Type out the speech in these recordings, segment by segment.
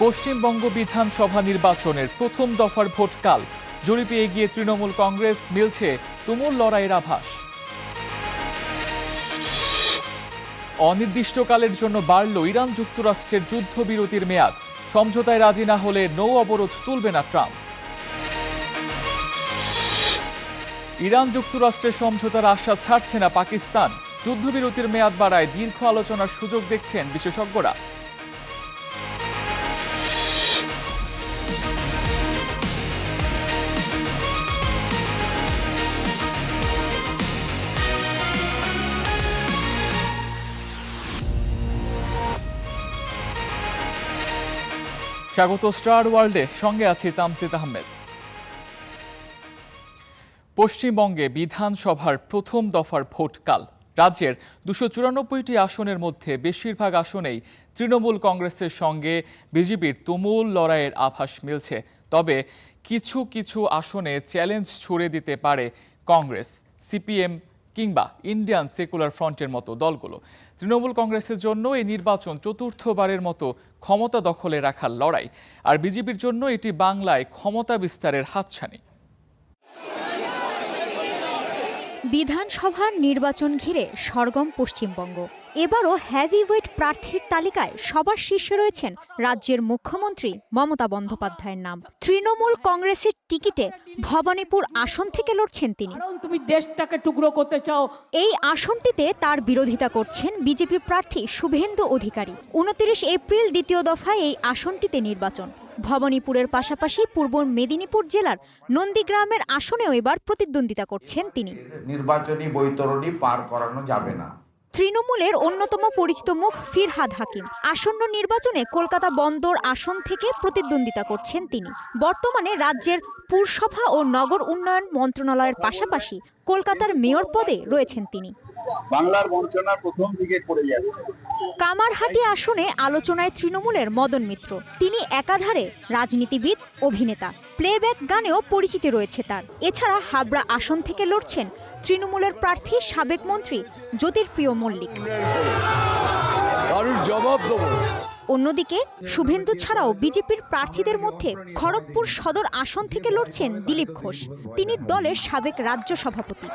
পশ্চিমবঙ্গ বিধানসভা নির্বাচনের প্রথম দফার ভোট কাল। জরিপে এগিয়ে তৃণমূল কংগ্রেস, মিলছে তুমুল লড়াইয়ের আভাস। অনির্দিষ্টকালের জন্য বাড়ল ইরান যুক্তরাষ্ট্রের যুদ্ধবিরতির মেয়াদ। সমঝোতায় রাজি না হলে নৌ অবরোধ তুলবে না ট্রাম্প। ইরান যুক্তরাষ্ট্রের সমঝোতার আশা ছাড়ছে না পাকিস্তান। যুদ্ধবিরতির মেয়াদ বাড়ায় দীর্ঘ আলোচনার সুযোগ দেখছেন বিশেষজ্ঞরা। স্বাগত স্টার ওয়ার্ল্ডে, সঙ্গে আছি তামসিদ আহমেদ। পশ্চিমবঙ্গে বিধানসভার প্রথম দফার ভোট কাল। রাজ্যের 294টি আসনের মধ্যে বেশিরভাগ আসনেই তৃণমূল কংগ্রেসের সঙ্গে বিজেপির তুমুল লড়াইয়ের আভাস মিলছে। তবে কিছু কিছু আসনে চ্যালেঞ্জ ছুড়ে দিতে পারে কংগ্রেস, সিপিএম কিংবা ইন্ডিয়ান সেকুলার ফ্রন্টের মতো দলগুলো। তৃণমূল কংগ্রেসের জন্য এই নির্বাচন চতুর্থবারের মতো ক্ষমতা দখলে রাখার লড়াই, আর বিজেপির জন্য এটি বাংলায় ক্ষমতা বিস্তারের হাতছানি। বিধানসভার নির্বাচন ঘিরে সরগম পশ্চিমবঙ্গ। এবারও হেভিওয়েট প্রার্থীর তালিকায় সবার শীর্ষে রয়েছেন রাজ্যের মুখ্যমন্ত্রী মমতা বন্দ্যোপাধ্যায়ের নাম। তৃণমূল কংগ্রেসের টিকিটে ভবানীপুর আসন থেকে লড়ছেন তিনি। তুমি দেশটাকে টুকরো করতে চাও। এই আসনটিতে তার বিরোধিতা করছেন বিজেপি প্রার্থী শুভেন্দু অধিকারী। 29 এপ্রিল দ্বিতীয় দফায় এই আসনটিতে নির্বাচন। ভবানীপুরের পাশাপাশি পূর্ব মেদিনীপুর জেলার নন্দীগ্রামের আসনেও এবার প্রতিদ্বন্দ্বিতা করছেন তিনি। নির্বাচনী বৈতরণী পার করানো যাবে না। তৃণমূলের অন্যতম পরিচিত মুখ ফিরহাদ হাকিম। আসন্ন নির্বাচনে কলকাতা বন্দর আসন থেকে প্রতিদ্বন্দ্বিতা করছেন তিনি। বর্তমানে রাজ্যের পুরসভা ও নগর উন্নয়ন মন্ত্রণালয়ের পাশাপাশি কলকাতার মেয়র পদে রয়েছেন তিনি। বাংলার বঞ্চনা প্রথম দিকে পড়ে যাচ্ছে। কামারহাটি আসনে আলোচনায় তৃণমূলের মদন মিত্র। তিনি একাধারে রাজনীতিবিদ, অভিনেতা, প্লেব্যাক গানেও পরিচিতি রয়েছে তার। এছাড়া হাবড়া আসন থেকে লড়ছেন তৃণমূলের প্রার্থী সাবেক মন্ত্রী জ্যোতির্প্রিয় মল্লিক। অন্যদিকে শুভেন্দু ছাড়াও বিজেপির প্রার্থীদের মধ্যে খড়গপুর সদর আসন থেকে লড়ছেন দিলীপ ঘোষ। তিনি দলের সাবেক রাজ্য সভাপতি।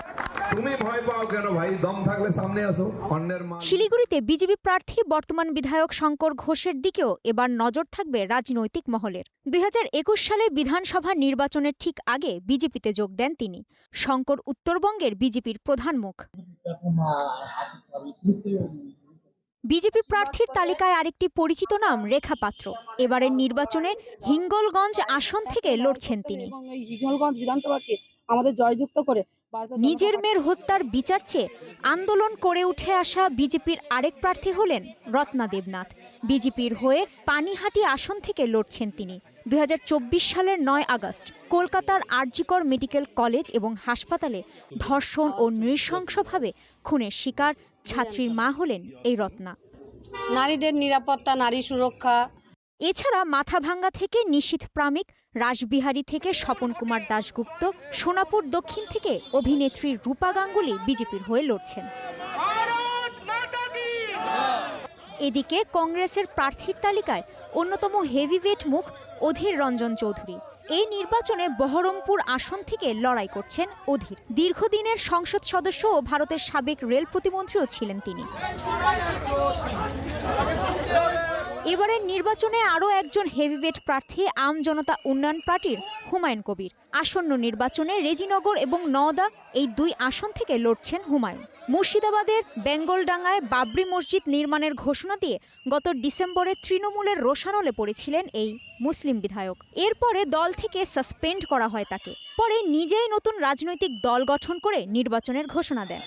শিলিগুড়িতে বিজেপি প্রার্থী বর্তমান বিধায়ক শঙ্কর ঘোষের দিকেও এবার নজর থাকবে রাজনৈতিক মহলের। 2021 সালে বিধানসভা নির্বাচনের ঠিক আগে বিজেপিতে যোগ দেন তিনি। শঙ্কর উত্তরবঙ্গের বিজেপির প্রধান মুখ। বিজেপি প্রার্থীর তালিকায় আরেকটি পরিচিত নাম রেখা পাত্র। এবারের নির্বাচনে হিঙ্গলগঞ্জ আসন থেকে লড়ছেন তিনি। হিঙ্গলগঞ্জ বিধানসভাকে আমাদের জয়যুক্ত করে নিজের মেয়ের হত্যার বিচার চেয়ে আন্দোলন করে উঠে আসা বিজেপির আরেক প্রার্থী হলেন রত্না দেবনাথ। বিজেপির হয়ে পানিহাটি আসন থেকে লড়ছেন তিনি। 2024 সালের 9 আগস্ট কলকাতার আরজিকর মেডিকেল কলেজ এবং হাসপাতালে ধর্ষণ ও নৃশংসভাবে খুনের শিকার ছাত্রীর মা হলেন এই রত্না। নারীদের নিরাপত্তা, নারী সুরক্ষা। এছাড়া মাথাভাঙ্গা থেকে নিশীথ প্রামিক, রাসবিহারী থেকে স্বপন কুমার দাশগুপ্ত, সোনাপুর দক্ষিণ থেকে অভিনেত্রী রূপা গাঙ্গুলি বিজেপির হয়ে লড়ছেন। এদিকে কংগ্রেসের প্রার্থীর তালিকায় অন্যতম হেভিওয়েট মুখ অধীর রঞ্জন চৌধুরী। এই নির্বাচনে বহরমপুর আসন থেকে লড়াই করছেন অধীর। দীর্ঘদিনের সংসদ সদস্য ও ভারতের সাবেক রেল প্রতিমন্ত্রীও ছিলেন তিনি। এবারের নির্বাচনে আরও একজন হেভিওয়েট প্রার্থী আম জনতা উন্নয়ন পার্টির হুমায়ুন কবির। আসন্ন নির্বাচনে রেজিনগর এবং নওদা এই দুই আসন থেকে লড়ছেন হুমায়ুন। মুর্শিদাবাদের বেঙ্গলডাঙ্গায় বাবরি মসজিদ নির্মাণের ঘোষণা দিয়ে গত ডিসেম্বরে তৃণমূলের রোষানলে পড়েছিলেন এই মুসলিম বিধায়ক। এরপরে দল থেকে সাসপেন্ড করা হয় তাকে। পরে নিজেই নতুন রাজনৈতিক দল গঠন করে নির্বাচনের ঘোষণা দেন।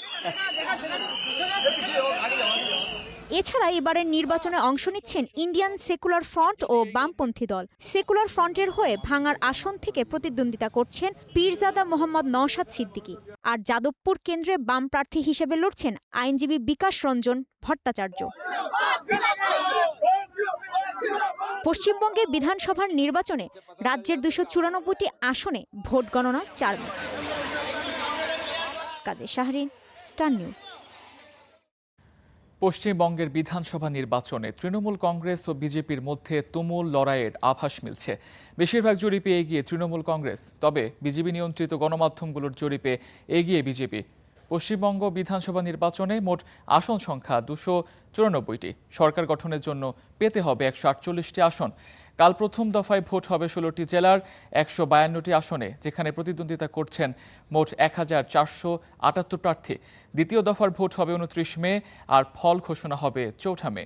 এছাড়া এবারের নির্বাচনে অংশ নিচ্ছেন ইন্ডিয়ান সেকুলার ফ্রন্ট ও বামপন্থী দল। সেকুলার ফ্রন্টের হয়ে ভাঙার আসন থেকে প্রতিদ্বন্দ্বিতা করছেন পীরজাদা মোহাম্মদ নওশাদ সিদ্দিকী। আর যাদবপুর কেন্দ্রে বাম প্রার্থী হিসেবে লড়ছেন আইনজীবী বিকাশ রঞ্জন ভট্টাচার্য। পশ্চিমবঙ্গে বিধানসভার নির্বাচনে রাজ্যের 294টি আসনে ভোট গণনা 4 মে। কাজী শাহরিন, স্টার নিউজ। পশ্চিমবঙ্গের বিধানসভা নির্বাচনে তৃণমূল কংগ্রেস ও বিজেপির মধ্যে তুমুল লড়াইয়ের আভাস মিলছে। বেশিরভাগ জরিপে এগিয়ে তৃণমূল কংগ্রেস, তবে বিজেপি নিয়ন্ত্রিত গণমাধ্যমগুলোর জরিপে এগিয়ে বিজেপি। পশ্চিমবঙ্গ বিধানসভা নির্বাচনে মোট আসন সংখ্যা 294টি। সরকার গঠনের জন্য পেতে হবে 148টি আসন। কাল প্রথম দফায় ভোট হবে 16টি জেলার 152টি আসনে, যেখানে প্রতিদ্বন্দ্বিতা করছেন মোট 1478 প্রার্থী। দ্বিতীয় দফার ভোট হবে 29 মে, আর ফল ঘোষণা হবে 4 মে।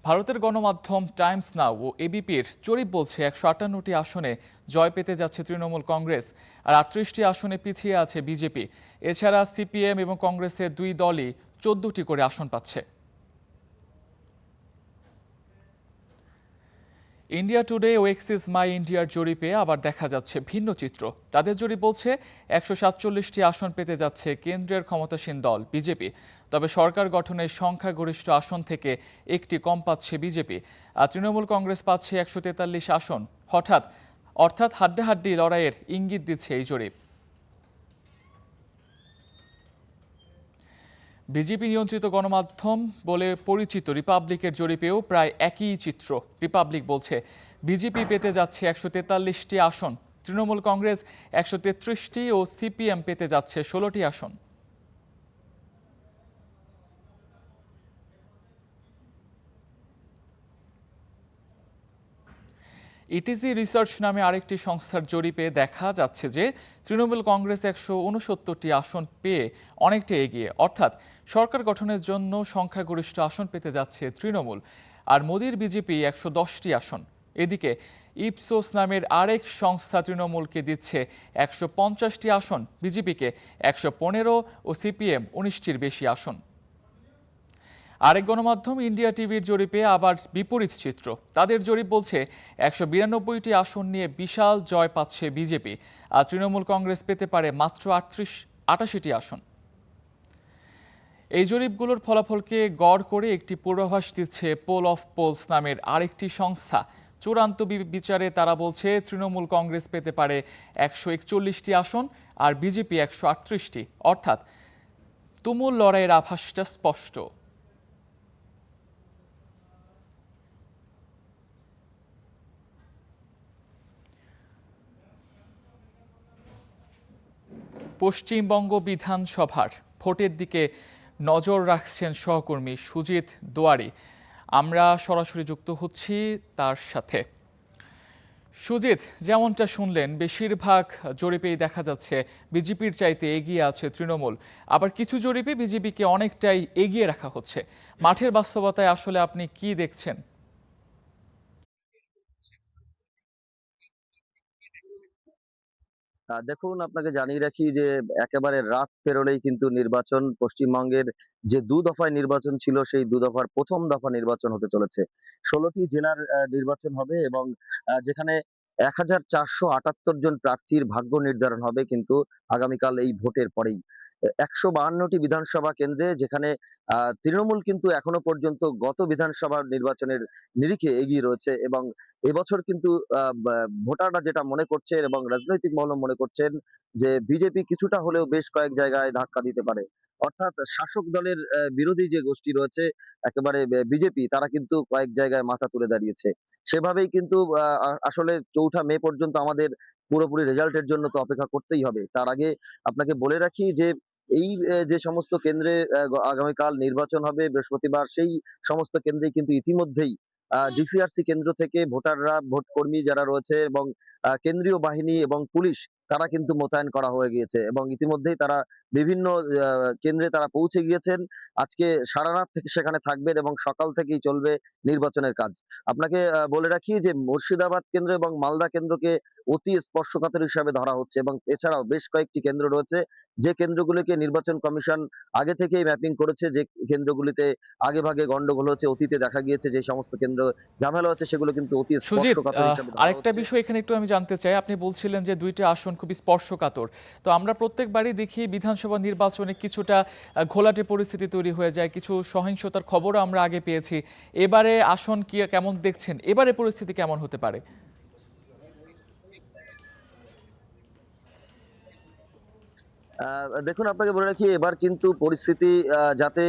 ভারতের গণমাধ্যম টাইমস নাও ও এবিপির জরিপ বলছে 158টি আসনে জয় পেতে যাচ্ছে তৃণমূল কংগ্রেস, আর 38টি আসনে পিছিয়ে আছে বিজেপি। এছাড়া সিপিএম এবং কংগ্রেসের দুই দলই 14টি করে আসন পাচ্ছে। ইন্ডিয়া টুডে ও এক্সিস মাই ইন্ডিয়ার জরিপে আবার দেখা যাচ্ছে ভিন্ন চিত্র। তাদের জরিপ বলছে 147টি আসন পেতে যাচ্ছে কেন্দ্রের ক্ষমতাসীন দল বিজেপি, তবে সরকার গঠনের সংখ্যাগরিষ্ঠ আসন থেকে একটি কম পাচ্ছে বিজেপি। আর তৃণমূল কংগ্রেস পাচ্ছে 143 আসন। অর্থাৎ হাড্ডাহাড্ডি লড়াইয়ের ইঙ্গিত দিচ্ছে এই জরিপ। বিজেপি নিয়ন্ত্রিত গণমাধ্যম বলে পরিচিত রিপাবলিকের জরিপেও প্রায় একই চিত্র। রিপাবলিক বলছে বিজেপি পেতে যাচ্ছে 143টি আসন, তৃণমূল কংগ্রেস 133টি ও সিপিএম পেতে যাচ্ছে 16টি আসন। ইটিজি রিসার্চ নামে আরেকটি সংস্থার জরিপে দেখা যাচ্ছে যে তৃণমূল কংগ্রেস 169টি আসন পেয়ে অনেকটা এগিয়ে, অর্থাৎ সরকার গঠনের জন্য সংখ্যাগরিষ্ঠ আসন পেতে যাচ্ছে তৃণমূল, আর মোদির বিজেপি 110টি আসন। এদিকে ইপসোস নামের আরেক সংস্থা তৃণমূলকে দিচ্ছে 150টি আসন, বিজেপিকে 115 ও সিপিএম 19টির বেশি আসন। আরেক গণমাধ্যম ইন্ডিয়া টিভির জরিপে আবার বিপরীত চিত্র। তাদের জরিপ বলছে 192টি আসন নিয়ে বিশাল জয় পাচ্ছে বিজেপি, আর তৃণমূল কংগ্রেস পেতে পারে মাত্র 88টি আসন। এই জরিপগুলোর ফলাফলকে গড় করে একটি পূর্বাভাস দিচ্ছে পোল অফ পোলস নামের আরেকটি সংস্থা। চূড়ান্ত বিচারে তারা বলছে তৃণমূল কংগ্রেস পেতে পারে 141টি আসন আর বিজেপি 138টি, অর্থাৎ তুমুল লড়াইয়ের আভাসটা স্পষ্ট। পশ্চিমবঙ্গ বিধানসভার ভোটের দিকে নজর রাখছেন সহকর্মী সুজিত দোয়ারি। আমরা সরাসরি যুক্ত হচ্ছি তার সাথে। সুজিত, যেমনটা শুনলেন, বেশিরভাগ জরিপেই দেখা যাচ্ছে বিজেপির চাইতে এগিয়ে আছে তৃণমূল, আবার কিছু জরিপে বিজেপিকে অনেকটাই এগিয়ে রাখা হচ্ছে। মাঠের বাস্তবতায় আসলে আপনি কি দেখছেন? দেখুন, আপনাকে জানিয়ে রাখি যে একেবারে রাত পেরোলেই কিন্তু নির্বাচন, পশ্চিমবঙ্গের যে দফায় নির্বাচন ছিল সেই দফার প্রথম দফা নির্বাচন হতে চলেছে। 16টি জেলার নির্বাচন হবে এবং যেখানে 1478 জন প্রার্থীর ভাগ্য নির্ধারণ হবে কিন্তু আগামীকাল এই ভোটের পরেই। 152টি বিধানসভা কেন্দ্রে, যেখানে তৃণমূল কিন্তু এখনো পর্যন্ত গত বিধানসভা নির্বাচনের নিরিখে এগিয়ে রয়েছে এবং এবছর কিন্তু ভোটাররা যেটা মনে করছেন এবং রাজনৈতিক মহলও মনে করছেন যে বিজেপি কিছুটা হলেও বেশ কয়েক জায়গায় ধাক্কা দিতে পারে। অর্থাৎ শাসক দলের বিরোধী যে গোষ্ঠী রয়েছে একেবারে বিজেপি, তারা কিন্তু কয়েক জায়গায় মাথা তুলে দাঁড়িয়েছে। সেভাবেই কিন্তু আসলে 4 মে পর্যন্ত আমাদের পুরোপুরি রেজাল্টের জন্য তো অপেক্ষা করতেই হবে। তার আগে আপনাকে বলে রাখি যে এই যে সমস্ত কেন্দ্রে আগামীকাল নির্বাচন হবে বৃহস্পতিবার, সেই সমস্ত কেন্দ্রে কিন্তু ইতিমধ্যেই ডিসিআরসি কেন্দ্র থেকে ভোটাররা, ভোটকর্মী যারা রয়েছে এবং কেন্দ্রীয় বাহিনী এবং পুলিশ, তারা কিন্তু মোতায়েন করা হয়ে গিয়েছে এবং ইতিমধ্যেই তারা বিভিন্ন কেন্দ্রে তারা পৌঁছে গিয়েছেন। আজকে সারা রাত থেকে সেখানে থাকবেন এবং সকাল থেকেই চলবে নির্বাচনের কাজ। আপনাকে বলে রাখি যে মুর্শিদাবাদ কেন্দ্র এবং মালদা কেন্দ্রকে অতি স্পর্শকাতর হিসাবে ধরা হচ্ছে এবং এছাড়াও বেশ কয়েকটি কেন্দ্র রয়েছে যে কেন্দ্রগুলিকে নির্বাচন কমিশন আগে থেকেই ম্যাপিং করেছে, যে কেন্দ্রগুলিতে আগেভাগে গন্ডগোল হচ্ছে, অতীতে দেখা গিয়েছে যে সমস্ত কেন্দ্র ঝামেলা হচ্ছে, সেগুলো কিন্তু অতি সুজিত, স্পর্শকাতর হিসাবে ধরা আরেকটা হচ্ছে। বিষয় এখানে একটু আমি জানতে চাই। আপনি বলছিলেন যে 2টি আসন খুবই স্পর্শকাতর, তো আমরা প্রত্যেকবারই দেখি বিধানসভা নির্বাচনে কিছুটা ঘোলাটে পরিস্থিতি তৈরি হয়ে যায়, কিছু সহিংসতার খবরও আমরা আগে পেয়েছি। এবারে আসন কি কেমন দেখছেন? এবারে পরিস্থিতি কেমন হতে পারে? দেখুন, আপনাকে বলে রাখি, এবার কিন্তু পরিস্থিতি যাতে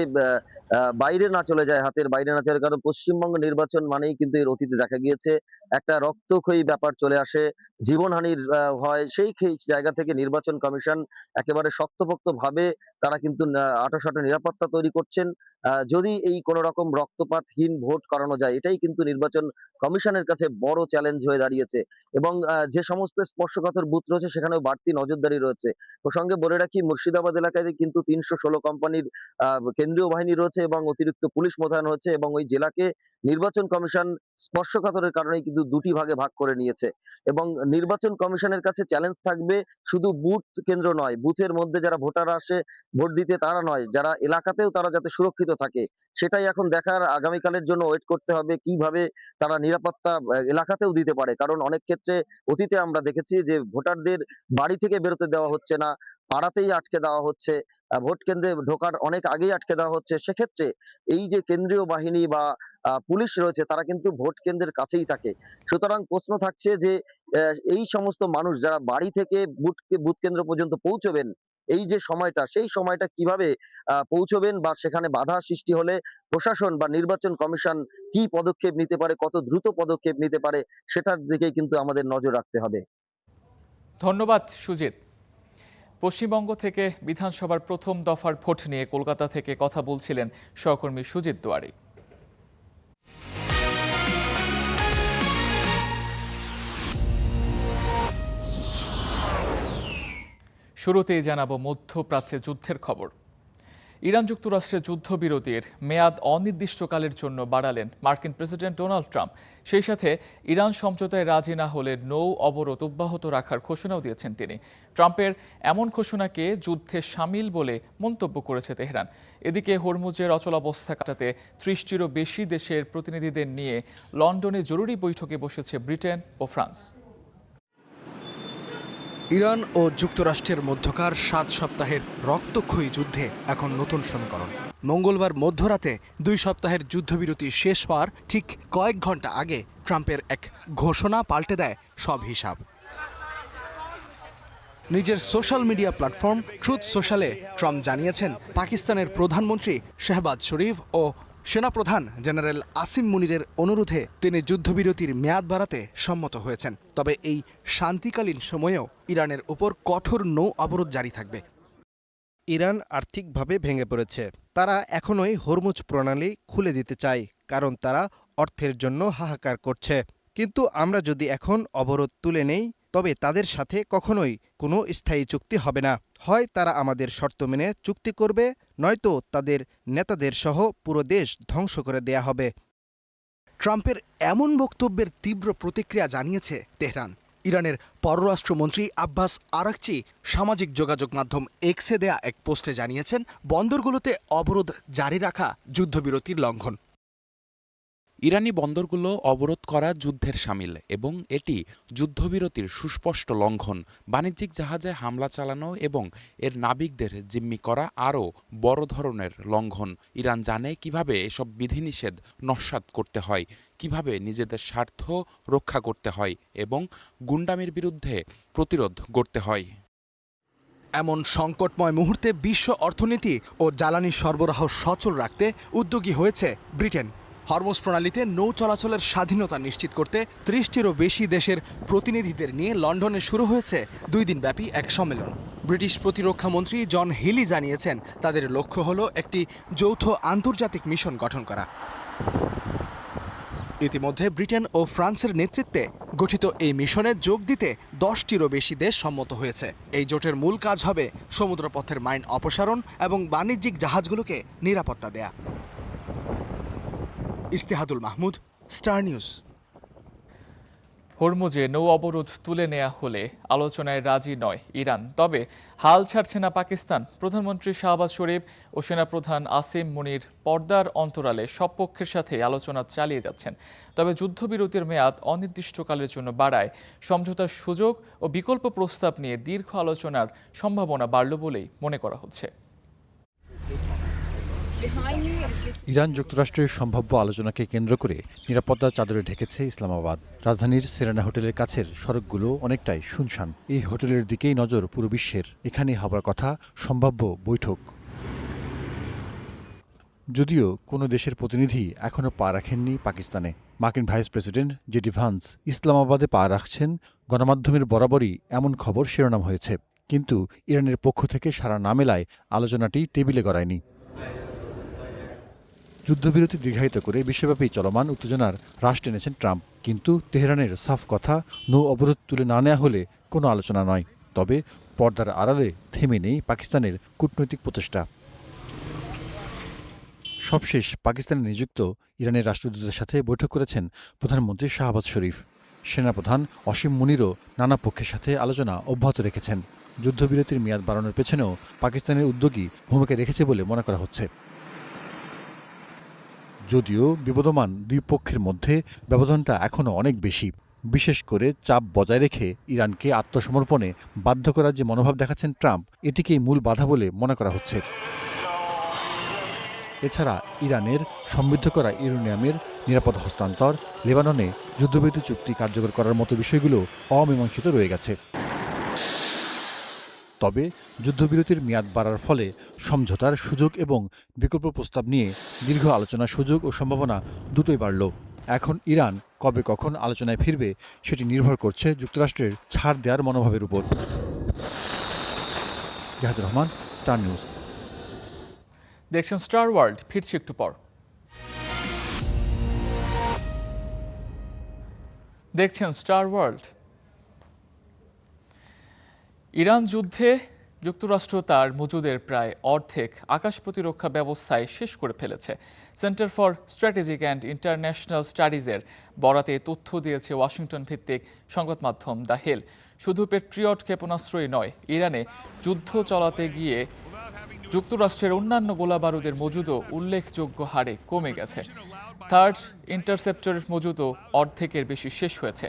বাইরে না চলে যায়, হাতের বাইরে না চলে যায়, কারণ পশ্চিমবঙ্গ নির্বাচন মানেই কিন্তু এর অতীতে দেখা গিয়েছে একটা রক্তক্ষয়ী ব্যাপার চলে আসে, জীবনহানির হয়। সেই জায়গা থেকে নির্বাচন কমিশন একেবারে শক্তপোক্ত ভাবে তারা কিন্তু আঁটোসাঁটো নিরাপত্তা তৈরি করছেন। যদি এই কোনো রকম রক্তপাতহীন ভোট করানো যায়, এটাই কিন্তু নির্বাচন কমিশনের কাছে বড় চ্যালেঞ্জ হয়ে দাঁড়িয়েছে। এবং যে সমস্ত স্পর্শকাতর বুথ রয়েছে সেখানেও বাড়তি নজরদারি রয়েছে। প্রসঙ্গে বলে রাখি, মুর্শিদাবাদ এলাকায় কিন্তু ৩১৬ কোম্পানির কেন্দ্রীয় বাহিনী রয়েছে এবং অতিরিক্ত পুলিশ মোতায়েন হয়েছে, এবং ওই জেলাকে নির্বাচন কমিশন স্পর্শকাতরের কারণে কিন্তু দুটি ভাগে ভাগ করে নিয়েছে। এবং নির্বাচন কমিশনের কাছে চ্যালেঞ্জ থাকবে শুধু বুথ কেন্দ্র নয়, বুথের মধ্যে যারা ভোটার আসে ভোট দিতে তারা নয়, যারা এলাকাতেও তারা যাতে সুরক্ষিত থাকে, সেটাই এখন দেখার। আগামীকালের জন্য ওয়েট করতে হবে কিভাবে তারা নিরাপত্তা এলাকাতেও দিতে পারে। কারণ অনেক ক্ষেত্রে অতীতে আমরা দেখেছি যে ভোটারদের বাড়ি থেকে বেরোতে দেওয়া হচ্ছে না, পাড়াতেই আটকে দেওয়া হচ্ছে, ভোট কেন্দ্রে ঢোকার অনেক আগেই আটকে দেওয়া হচ্ছে। সেক্ষেত্রে এই যে কেন্দ্রীয় বাহিনী বা পুলিশ রয়েছে তারা কিন্তু ভোট কেন্দ্রের কাছেই থাকে। সুতরাং প্রশ্ন থাকছে যে এই সমস্ত মানুষ যারা বাড়ি থেকে বুথ কেন্দ্র পর্যন্ত পৌঁছবেন, এই যে সময়টা, সেই সময়টা কিভাবে পৌঁছবেন, বা সেখানে বাধা সৃষ্টি হলে প্রশাসন বা নির্বাচন কমিশন কি পদক্ষেপ নিতে পারে, কত দ্রুত পদক্ষেপ নিতে পারে, সেটার দিকেই কিন্তু আমাদের নজর রাখতে হবে। ধন্যবাদ সুজিত। পশ্চিমবঙ্গ থেকে বিধানসভার প্রথম দফার ভোট নিয়ে কলকাতা থেকে কথা বলছিলেন সহকর্মী সুজিত দুয়ারী। শুরুতেই জানাবো মধ্যপ্রাচ্যে যুদ্ধের খবর। ইরান যুক্তরাষ্ট্রের যুদ্ধবিরতির মেয়াদ অনির্দিষ্টকালের জন্য বাড়ালেন মার্কিন প্রেসিডেন্ট ডোনাল্ড ট্রাম্প। সেই সাথে ইরান সমঝোতায় রাজি না হলে নৌ অবরোধ অব্যাহত রাখার ঘোষণাও দিয়েছেন তিনি। ট্রাম্পের এমন ঘোষণাকে যুদ্ধে সামিল বলে মন্তব্য করেছে তেহরান। এদিকে হরমুজের অচলাবস্থা কাটাতে ৩০টিরও বেশি দেশের প্রতিনিধিদের নিয়ে লন্ডনে জরুরি বৈঠকে বসেছে ব্রিটেন ও ফ্রান্স। ইরান ও যুক্তরাষ্ট্রের মধ্যকার ৭ সপ্তাহের রক্তক্ষয়ী যুদ্ধে এখন নতুন সমীকরণ। মঙ্গলবার মধ্যরাতে ২ সপ্তাহের যুদ্ধবিরতি শেষ হওয়ার ঠিক কয়েক ঘন্টা আগে ট্রাম্পের এক ঘোষণা পাল্টে দেয় সব হিসাব। নিজের সোশ্যাল মিডিয়া প্ল্যাটফর্ম ট্রুথ সোশ্যালে ট্রাম্প জানিয়েছেন, পাকিস্তানের প্রধানমন্ত্রী শেহবাজ শরীফ ও সেনাপ্রধান জেনারেল আসিম মুনিরের অনুরোধে তিনি যুদ্ধবিরতির মেয়াদ বাড়াতে সম্মত হয়েছেন। তবে এই শান্তিকালীন সময়েও ইরানের উপর কঠোর নৌ অবরোধ জারি থাকবে। ইরান আর্থিকভাবে ভেঙে পড়েছে। তারা এখনোই হরমুজ প্রণালী খুলে দিতে চায়, কারণ তারা অর্থের জন্য হাহাকার করছে। কিন্তু আমরা যদি এখন অবরোধ তুলে নেই, তবে তাদের সাথে কখনোই কোনো স্থায়ী চুক্তি হবে না। হয় তারা আমাদের শর্ত মেনে চুক্তি করবে, নয়তো তাদের নেতাদের সহ পুরো দেশ ধ্বংস করে দেয়া হবে। ট্রাম্পের এমন বক্তব্যের তীব্র প্রতিক্রিয়া জানিয়েছে তেহরান। ইরানের পররাষ্ট্রমন্ত্রী আব্বাস আরাকচি সামাজিক যোগাযোগ মাধ্যম এক্সে দেয়া এক পোস্টে জানিয়েছেন, বন্দরগুলোতে অবরোধ জারি রাখা যুদ্ধবিরতির লঙ্ঘন। ইরানি বন্দরগুলো অবরোধ করা যুদ্ধের শামিল এবং এটি যুদ্ধবিরতির সুস্পষ্ট লঙ্ঘন। বাণিজ্যিক জাহাজে হামলা চালানো এবং এর নাবিকদের জিম্মি করা আরও বড় ধরনের লঙ্ঘন। ইরান জানে কিভাবে এসব বিধিনিষেধ নস্যাৎ করতে হয়, কিভাবে নিজেদের স্বার্থ রক্ষা করতে হয় এবং গুন্ডামির বিরুদ্ধে প্রতিরোধ গড়তে হয়। এমন সংকটময় মুহূর্তে বিশ্ব অর্থনীতি ও জ্বালানি সরবরাহ সচল রাখতে উদ্যোগী হয়েছে ব্রিটেন। হরমুজ প্রণালীতে নৌ চলাচলের স্বাধীনতা নিশ্চিত করতে ৩০টিরও বেশি দেশের প্রতিনিধিদের নিয়ে লন্ডনে শুরু হয়েছে ২ দিনব্যাপী এক সম্মেলন। ব্রিটিশ প্রতিরক্ষামন্ত্রী জন হিলি জানিয়েছেন, তাদের লক্ষ্য হল একটি যৌথ আন্তর্জাতিক মিশন গঠন করা। ইতিমধ্যে ব্রিটেন ও ফ্রান্সের নেতৃত্বে গঠিত এই মিশনে যোগ দিতে ১০টিরও বেশি দেশ সম্মত হয়েছে। এই জোটের মূল কাজ হবে সমুদ্রপথের মাইন অপসারণ এবং বাণিজ্যিক জাহাজগুলোকে নিরাপত্তা দেয়া। ইস্তেহাদুল মাহমুদ, স্টার নিউজ। হরমুজে নৌ অবরোধ তুলে নেওয়া হলে আলোচনায় রাজি নয় ইরান, তবে হাল ছাড়ছে না পাকিস্তান। প্রধানমন্ত্রী শাহবাজ শরীফ ও সেনাপ্রধান আসিম মুনির পর্দার অন্তরালে সব পক্ষের সাথে আলোচনা চালিয়ে যাচ্ছেন। তবে যুদ্ধবিরতির মেয়াদ অনির্দিষ্টকালের জন্য বাড়ায় সমঝোতার সুযোগ ও বিকল্প প্রস্তাব নিয়ে দীর্ঘ আলোচনার সম্ভাবনা বাড়ল বলেই মনে করা হচ্ছে। ইরান যুক্তরাষ্ট্রের সম্ভাব্য আলোচনাকে কেন্দ্র করে নিরাপত্তা চাদরে ঢেকেছে ইসলামাবাদ। রাজধানীর সেরেনা হোটেলের কাছের সড়কগুলো অনেকটাই শুনশান। এই হোটেলের দিকেই নজর পুরো বিশ্বের। এখানে হবার কথা সম্ভাব্য বৈঠক। যদিও কোনো দেশের প্রতিনিধি এখনও পা রাখেননি পাকিস্তানে। মার্কিন ভাইস প্রেসিডেন্ট জেডি ভান্স ইসলামাবাদে পা রাখছেন, গণমাধ্যমের বরাবরই এমন খবর শিরোনাম হয়েছে। কিন্তু ইরানের পক্ষ থেকে সাড়া না মেলায় আলোচনাটি টেবিলে গড়ায়নি। যুদ্ধবিরতি দীর্ঘায়িত করে বিশ্বব্যাপী চলমান উত্তেজনার হ্রাস টেনেছেন ট্রাম্প। কিন্তু তেহরানের সাফ কথা, নৌ অবরোধ তুলে না নেওয়া হলে কোনো আলোচনা নয়। তবে পর্দার আড়ালে থেমে নেই পাকিস্তানের কূটনৈতিক প্রচেষ্টা। সবশেষ পাকিস্তানে নিযুক্ত ইরানের রাষ্ট্রদূতের সাথে বৈঠক করেছেন প্রধানমন্ত্রী শাহবাজ শরীফ। সেনাপ্রধান অসীম মুনিরও নানা পক্ষের সাথে আলোচনা অব্যাহত রেখেছেন। যুদ্ধবিরতির মেয়াদ বাড়ানোর পেছনেও পাকিস্তানের উদ্যোগী ভূমিকা রেখেছে বলে মনে করা হচ্ছে। যদিও বিবদমান দুই পক্ষের মধ্যে ব্যবধানটা এখনও অনেক বেশি। বিশেষ করে চাপ বজায় রেখে ইরানকে আত্মসমর্পণে বাধ্য করার যে মনোভাব দেখাচ্ছেন ট্রাম্প, এটিকেই মূল বাধা বলে মনে করা হচ্ছে। এছাড়া ইরানের সমৃদ্ধ করা ইউরেনিয়ামের নিরাপদ হস্তান্তর, লেবাননে যুদ্ধবিরতি চুক্তি কার্যকর করার মতো বিষয়গুলো অমীমাংসিত রয়ে গেছে। তবে যুদ্ধবিরতির মেয়াদ বাড়ার ফলে সমঝোতার সুযোগ এবং বিকল্প প্রস্তাব নিয়ে দীর্ঘ আলোচনার সুযোগ ও সম্ভাবনা দুটোই বাড়ল। এখন ইরান কবে কখন আলোচনায় ফিরবে সেটি নির্ভর করছে যুক্তরাষ্ট্রের ছাড় দেওয়ার মনোভাবের উপর। জাহাদুর রহমান, স্টার নিউজ। দেখছেন স্টার ওয়ার্ল্ড, ফিরছি একটু পর। দেখছেন স্টার ওয়ার্ল্ড। ইরান যুদ্ধে যুক্তরাষ্ট্র তার মজুদের প্রায় অর্ধেক আকাশ প্রতিরক্ষা ব্যবস্থায় শেষ করে ফেলেছে। Center for Strategic and International স্টাডিজের বরাতে তথ্য দিয়েছে ওয়াশিংটন ভিত্তিক সংবাদ মাধ্যম দ্য হিল। শুধু পেট্রিয়ট ক্ষেপণাস্ত্রই নয়, ইরানে যুদ্ধ চালাতে গিয়ে যুক্তরাষ্ট্রের অন্যান্য গোলাবারুদের মজুদও উল্লেখযোগ্য হারে কমে গেছে। থার্ড ইন্টারসেপ্টরের মজুদও অর্ধেকের বেশি শেষ হয়েছে।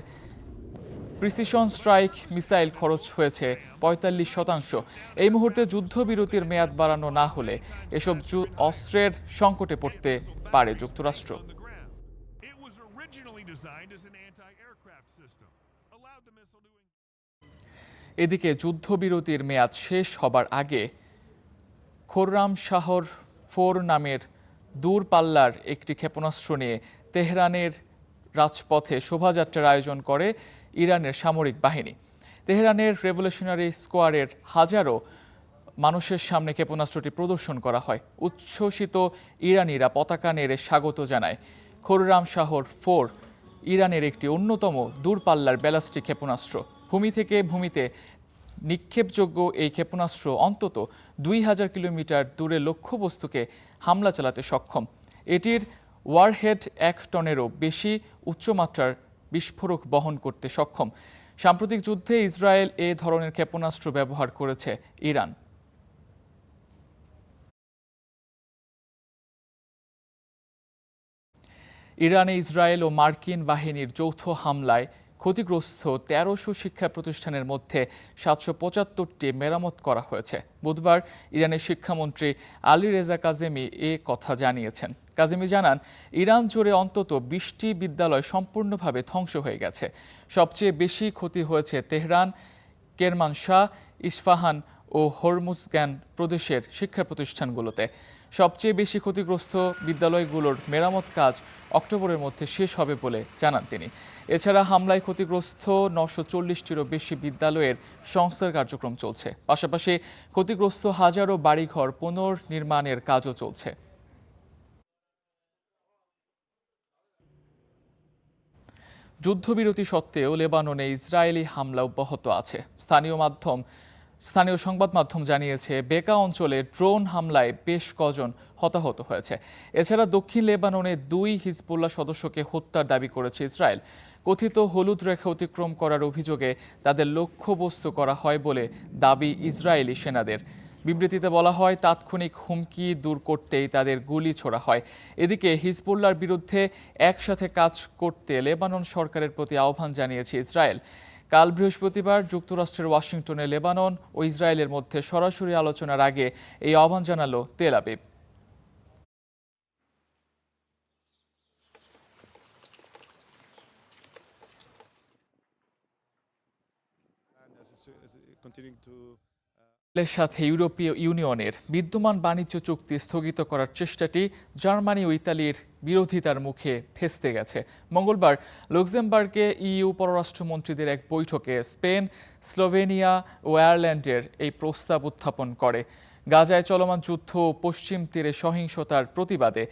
প্রিসিশন স্ট্রাইক মিসাইল খরচ হয়েছে ৪৫%। এই মুহূর্তে যুদ্ধবিরতির মেয়াদ বাড়ানো না হলে এসব অস্ত্রের সংকটে পড়তে পারে যুক্তরাষ্ট্র। এদিকে যুদ্ধবিরতির মেয়াদ শেষ হবার আগে খোররাম শাহর 4 নামের দূরপাল্লার একটি ক্ষেপণাস্ত্র নিয়ে তেহরানের রাজপথে শোভাযাত্রার আয়োজন করে ইরানের সামরিক বাহিনী। তেহরানের রেভলিউশনারি স্কোয়ারের হাজারো মানুষের সামনে ক্ষেপণাস্ত্রটি প্রদর্শন করা হয়। উচ্ছ্বসিত ইরানিরা পতাকা নেড়ে স্বাগত জানায়। খোররাম শাহর 4 ইরানের একটি অন্যতম দূরপাল্লার ব্যালিস্টিক ক্ষেপণাস্ত্র। ভূমি থেকে ভূমিতে নিক্ষেপযোগ্য এই ক্ষেপণাস্ত্র অন্তত ২০০০ কিলোমিটার দূরে লক্ষ্যবস্তুকে হামলা চালাতে সক্ষম। এটির ওয়ারহেড ১ টনেরও বেশি উচ্চমাত্রার বিস্ফোরক বহন করতে সক্ষম। সাম্প্রতিক যুদ্ধে ইসরায়েল এ ধরনের ক্ষেপণাস্ত্র ব্যবহার করেছে ইরান। ইরানে ইসরায়েল ও মার্কিন বাহিনীর যৌথ হামলায় ক্ষতিগ্রস্ত ১৩০০ শিক্ষা প্রতিষ্ঠানের মধ্যে ৭৭৫টি মেরামত করা হয়েছে। বুধবার ইরানের শিক্ষামন্ত্রী আলী রেজা কাজেমি এ কথা জানিয়েছেন। কাজেমি জানান, ইরান জুড়ে অন্তত ২০টি বিদ্যালয় সম্পূর্ণভাবে ধ্বংস হয়ে গেছে। সবচেয়ে বেশি ক্ষতি হয়েছে তেহরান, কেরমানশাহ, ইস্পাহান ও হরমুজগান প্রদেশের শিক্ষা প্রতিষ্ঠানগুলোতে। সবচেয়ে বেশি ক্ষতিগ্রস্ত বিদ্যালয়গুলোর মেরামত কাজ অক্টোবরের মধ্যে শেষ হবে বলে জানান তিনি। এছাড়া হামলায় ক্ষতিগ্রস্ত ৯৪০টিরও বেশি বিদ্যালয়ের সংস্কার কার্যক্রম চলছে। পাশাপাশি ক্ষতিগ্রস্ত হাজারো বাড়িঘর পুনর্নির্মাণের কাজও চলছে। যুদ্ধবিরতি সত্ত্বেও লেবাননে ইসরায়েলি হামলা অব্যাহত আছে। স্থানীয় সংবাদ মাধ্যম জানিয়েছে, বেকা অঞ্চলে ড্রোন হামলায় বেশ কজন হতাহত হয়েছে। এছাড়া দক্ষিণ লেবাননে ২ হিজবুল্লাহ সদস্যকে হত্যার দাবি করেছে ইসরায়েল। কথিত হলুদ রেখা অতিক্রম করার অভিযোগে তাদের লক্ষ্যবস্তু করা হয় বলে দাবি ইসরায়েলি সেনাদের। বিবৃতিতে বলা হয়, তাৎক্ষণিক হুমকি দূর করতেই তাদের গুলি ছোড়া হয়। এদিকে হিজবুল্লাহর বিরুদ্ধে একসাথে কাজ করতে লেবানন সরকারের প্রতি আহ্বান জানিয়েছে ইসরায়েল। কাল বৃহস্পতিবার যুক্তরাষ্ট্রের ওয়াশিংটনে লেবানন ও ইসরায়েলের মধ্যে সরাসরি আলোচনার আগে এই আহ্বান জানালো তেল আবিব। এর সাথে ইউরোপীয় ইউনিয়নের বিদ্যমান বাণিজ্য চুক্তি স্থগিত করার চেষ্টাটি জার্মানি ও ইতালির বিরোধিতার মুখে ফেঁসতে গেছে। মঙ্গলবার লুক্সেমবার্গে ইইউ পররাষ্ট্রমন্ত্রীদের এক বৈঠকে স্পেন, স্লোভেনিয়া ও আয়ারল্যান্ডের এই প্রস্তাব উত্থাপন করে। গাজায় চলমান যুদ্ধ ও পশ্চিম তীরে সহিংসতার প্রতিবাদে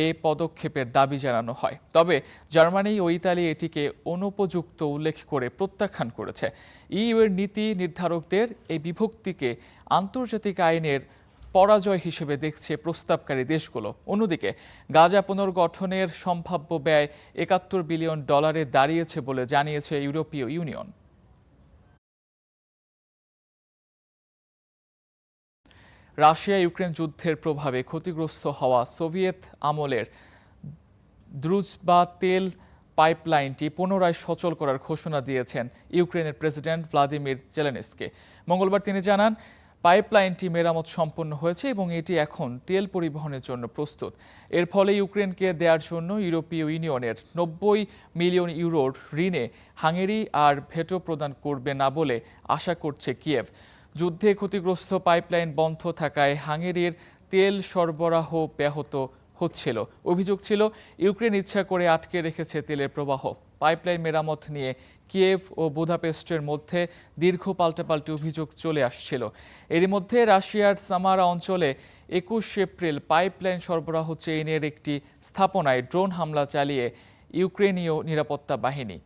এ পদক্ষেপের দাবি জানানো হয়। তবে জার্মানি ও ইতালি এটিকে অনুপযুক্ত উল্লেখ করে প্রত্যাখ্যান করেছে। ইইউ এর নীতি নির্ধারকদের এই বিভক্তিকে আন্তর্জাতিক আইনের পরাজয় হিসেবে দেখছে প্রস্তাবকারী দেশগুলো। অন্যদিকে গাজা পুনর্গঠনের সম্ভাব্য ব্যয় $71 বিলিয়ন দাঁড়িয়েছে বলে জানিয়েছে ইউরোপীয় ইউনিয়ন। রাশিয়া ইউক্রেন যুদ্ধের প্রভাবে ক্ষতিগ্রস্ত হওয়া সোভিয়েত আমলের দ্রুজবা তেল পাইপলাইনটি পুনরায় সচল করার ঘোষণা দিয়েছেন ইউক্রেনের প্রেসিডেন্ট ভ্লাদিমির জেলেনস্কি। মঙ্গলবার তিনি জানান, পাইপলাইনটি মেরামত সম্পন্ন হয়েছে এবং এটি এখন তেল পরিবহনের জন্য প্রস্তুত। এর ফলে ইউক্রেনকে দেওয়ার জন্য ইউরোপীয় ইউনিয়নের 90 মিলিয়ন ইউরোর ঋণে হাঙ্গেরি আর ভেটো প্রদান করবে না বলে আশা করছে কিয়েভ। যুদ্ধে ক্ষতিগ্রস্ত পাইপলাইন বন্ধ থাকায় হাঙ্গেরির তেল সরবরাহ ব্যাহত হচ্ছিল। অভিযোগ ছিল ইউক্রেন ইচ্ছা করে আটকে রেখেছে তেলের প্রবাহ। পাইপলাইন মেরামত নিয়ে কিয়েভ ও বুদাপেস্টের মধ্যে দীর্ঘ পাল্টাপাল্টি অভিযোগ চলে আসছিল। এরই মধ্যে রাশিয়ার সামারা অঞ্চলে 21 এপ্রিল পাইপলাইন সরবরাহ চেইনের একটি স্থাপনায় ড্রোন হামলা চালিয়ে ইউক্রেনীয় নিরাপত্তা বাহিনী।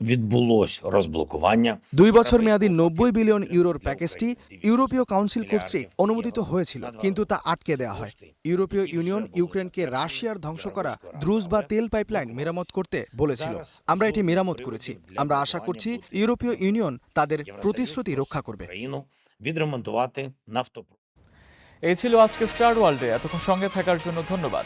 відбулось розблокування. 2 বছর মেয়াদী 90 বিলিয়ন ইউরোর প্যাকেজটি ইউরোপীয় কাউন্সিল কর্তৃক অনুমোদিত হয়েছিল, কিন্তু তা আটকে দেওয়া হয়। ইউরোপীয় ইউনিয়ন ইউক্রেনকে রাশিয়ার ধ্বংস করা দ্রুজবা তেল পাইপলাইন মেরামত করতে বলেছিল। আমরা এটি মেরামত করেছি। আমরা আশা করছি ইউরোপীয় ইউনিয়ন তাদের প্রতিশ্রুতি রক্ষা করবে। відремонтувати нафтопровід. এই ছিল আজকে স্টার ওয়ার্ল্ডে। এতক্ষণ সঙ্গে থাকার জন্য ধন্যবাদ।